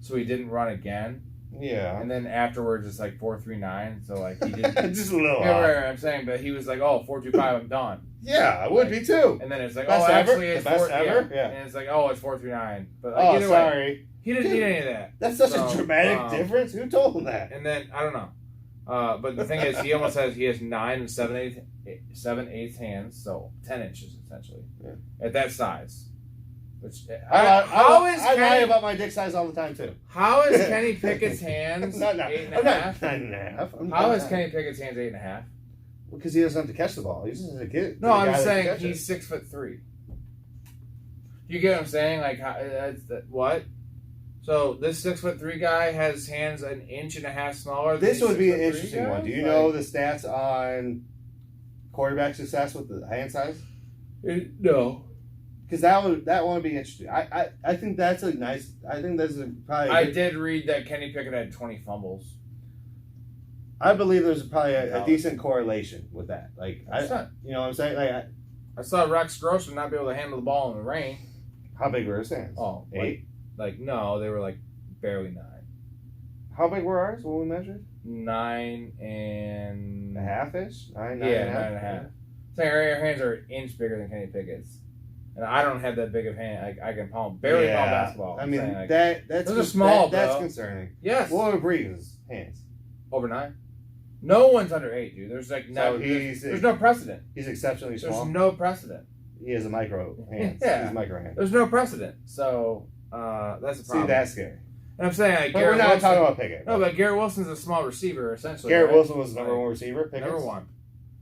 so he didn't run again. Yeah. And then afterwards it's like 4.39, so like he didn't. Just a little. Yeah, off. right, I'm saying, but he was like, oh, 4.25, I'm done. Yeah, I would be too. And then it's like, Best oh, ever? actually it's The best 4, ever? Yeah. And it's like, oh, it's 4.39. But like, Oh, either way, sorry. he didn't need any of that. That's such So, a dramatic difference. Who told him that? And then I don't know. But the thing is, he has 9 and 7/8 hands, so 10 inches essentially at that size. Which I lie about my dick size all the time too. How is Kenny Pickett's hands Not 8.5? 9.5. How is Kenny Pickett's hands 8.5? Because he doesn't have to catch the ball. He's just a kid. No, I'm saying he's 6'3". You get what I'm saying? Like what? So this 6'3" guy has hands 1.5 inches smaller. This than would be an 6'3" interesting guy? one. Do you know the stats on quarterback success with the hand size? No. Because that one would be interesting. I think that's a nice. I think that's probably. I did read that Kenny Pickett had 20 fumbles. I believe there's probably a decent correlation with that. Like you know what I'm saying? Like I saw Rex Grossman not be able to handle the ball in the rain. how big were his hands? Oh, 8. Like no, they were like barely 9. How big were ours when we measured? 9 and A half-ish? 9 and a half. Saying our hands are an inch bigger than Kenny Pickett's, and I don't have that big of hand. I can barely palm basketball. I mean saying, that's those are small, that's bro. concerning. Yes, What were Breeze's hands? over 9. No one's under 8, dude. There's like no. There's no precedent. He's exceptionally small. There's no precedent. He has a micro hands. Yeah. He's micro hands. There's no precedent. So that's the problem. See, that's scary. And I'm saying like But Garrett we're not Wilson, talking about Pickett. No, but Garrett Wilson's a small receiver essentially. Garrett right? Wilson was the number one receiver. Pickett's? Number one.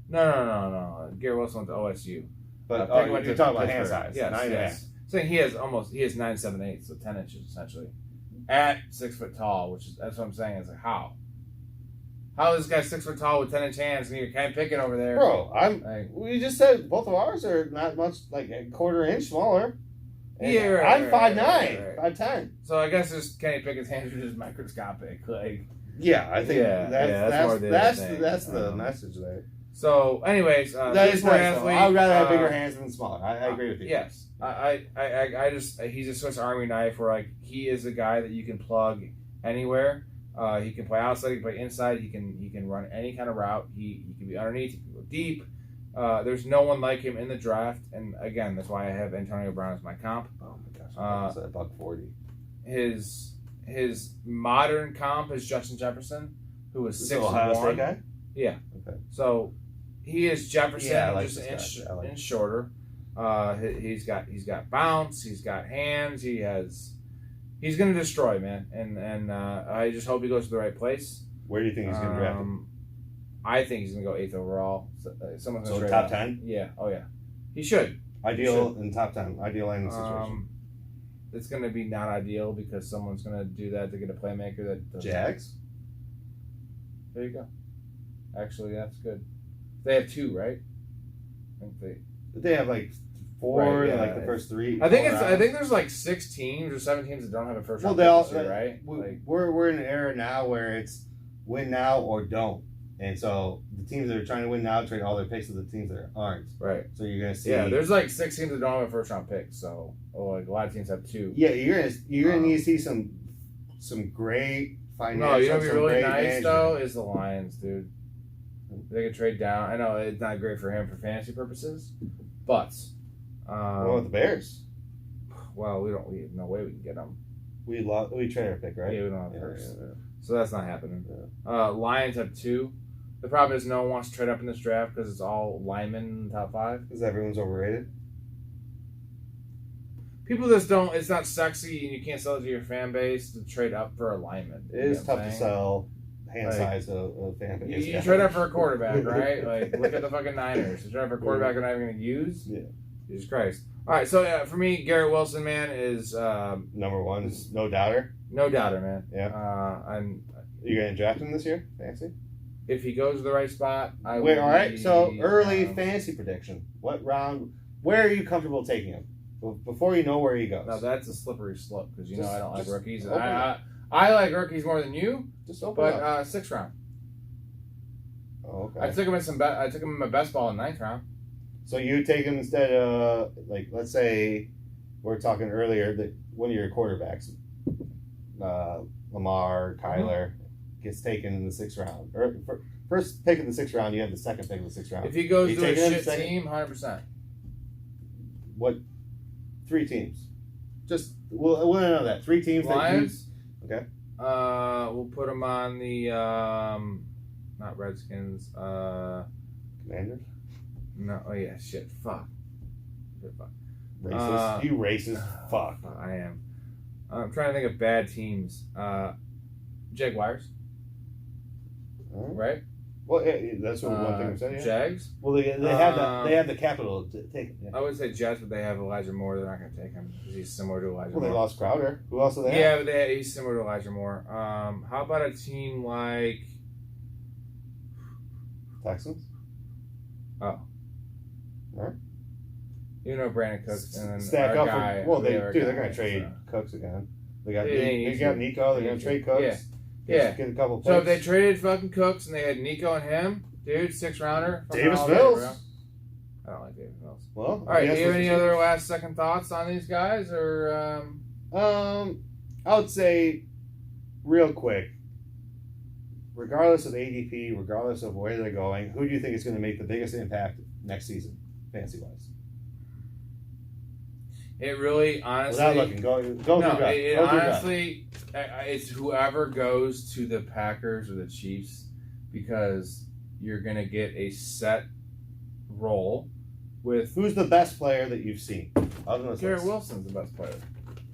No. Garrett Wilson went to OSU. But Pickett went you're to talking about hand Pittsburgh. size. Yes, 9.5. yes. Saying he has 9.78, so 10 inches essentially, at 6 foot tall, which is that's what I'm saying. Is like how is this guy 6 foot tall with 10-inch hands and you can't pick it over there, Bro? We just said both of ours are not much, like a quarter inch smaller. And Yeah, right, I'm right, 5'9", right. 5'10". So I guess just Kenny Pickett's hands are just microscopic, like. Yeah, I think that's the thing. message there. So, anyways, That is nice. athlete. I would rather have bigger hands than smaller. I agree with you. Yes, I just he's a Swiss Army knife where like he is a guy that you can plug anywhere. He can play outside. He can play inside. He can run any kind of route. He can be underneath. He can go deep. There's no one like him in the draft, and again, that's why I have Antonio Brown as my comp. Oh my gosh, that's $140. His modern comp is Justin Jefferson, who was 6'1". Ohio State guy? Yeah. Okay. So he is Jefferson, Yeah, I like just an this guy. inch shorter. He's got bounce. He's got hands. He's going to destroy, man. And I just hope he goes to the right place. Where do you think he's going to draft him? I think he's going to go 8th overall. Someone's going to top 10? Yeah. Oh yeah. He should. Ideal in top 10. Ideal landing situation. It's going to be not ideal because someone's going to do that to get a playmaker that doesn't. Jags? There you go. Actually, that's good. They have 2, right? I think They have like 4, Right, yeah, like the first 3. I think there's like 6 teams or 7 teams that don't have a first round Well, they all pick this year, right? we're in an era now where it's win now or don't, and so the teams that are trying to win now trade all their picks to the teams that aren't. Right. So you're gonna see. Yeah, there's like 6 teams that don't have a first round pick. So, like a lot of teams have 2. Yeah, you're gonna need to see some great financial. No, you know what'd be some really great nice management. though is the Lions, dude. They could trade down. I know it's not great for him for fantasy purposes, but What about the Bears? well, we have no way we can get them. We trade our pick, right? Yeah, we don't have first. Yeah. So that's not happening. Lions have 2. The problem is no one wants to trade up in this draft because it's all linemen in the top 5. Because everyone's overrated. People just don't. It's not sexy, and you can't sell it to your fan base to trade up for a lineman. It is tough to sell hand size of fan base. You trade up for a quarterback, right? Like look at the fucking Niners. You trade up for a quarterback they're not even going to use. Yeah. Jesus Christ. All right, so for me, Garrett Wilson, man, is number 1. Is no doubter. no doubter, man. Yeah. And You gonna draft him this year? Fancy. if he goes to the right spot, I Wait, will. all right. So early fantasy prediction. What round? Where are you comfortable taking him? Before you know where he goes. Now that's a slippery slope because you know I don't like rookies. open I like rookies more than you, Just open but up. 6th round. Oh, okay. I took him in I took him in my best ball in 9th round. So you take him instead of, like, let's say we were talking earlier that one of your quarterbacks, Lamar, Kyler, gets taken in the 6th round. Or first pick in the 6th round, you have the second pick in the 6th round. If he goes You to a taking him shit second? team, 100%. What? 3 teams. Just, we'll know that. 3 teams Lions. that you... Okay. We'll put him on the not Redskins. Commanders? No. Oh yeah. Shit. Fuck. Racist. You racist. Fuck. I am. I'm trying to think of bad teams. Jaguars. Right. Well, that's what one thing we said. Yeah. Jags. Well, they have the capital to take. Yeah. I would say Jets, but they have Elijah Moore. They're not going to take him because he's similar to Elijah Well, Moore. they lost Crowder. Who else do they have? Yeah, but he's similar to Elijah Moore. How about a team like Texans. Oh. Right. You know Brandon Cooks and then Stack our up. guy. They're going to trade Cooks again. They got Nico. They're going to trade Cooks. Yeah. Get a couple picks. So if they traded fucking Cooks and they had Nico and him, dude, 6th rounder. Davis Mills. I don't like Davis Mills. Well, all right. Do you have any other last second thoughts on these guys, or? I would say, real quick, regardless of ADP, regardless of where they're going, who do you think is going to make the biggest impact next season, fantasy wise? It really, honestly, without looking, go. No, honestly, it's whoever goes to the Packers or the Chiefs, because you're gonna get a set role with. Who's the best player that you've seen? Garrett Wilson's the best player.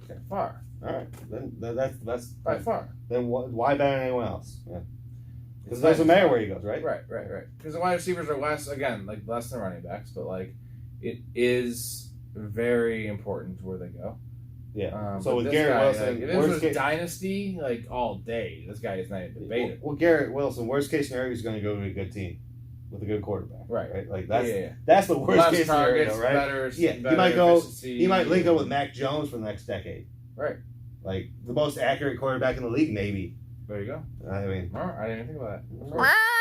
Okay, far. All right, then that's by far. Then why bet on anyone else? Yeah, because it doesn't matter where he goes, right? Right. Because the wide receivers are less than running backs, but like it is very important where they go. Yeah. So with Garrett Wilson, if this was dynasty, like all day, this guy is not even debated. Well, Garrett Wilson, worst case scenario, he's going to go to a good team with a good quarterback. Right. Like that's the worst case scenario, right? Better, he might go. He might link up with Mac Jones for the next decade. Right. Like the most accurate quarterback in the league, maybe. There you go. I mean, I didn't even think about that.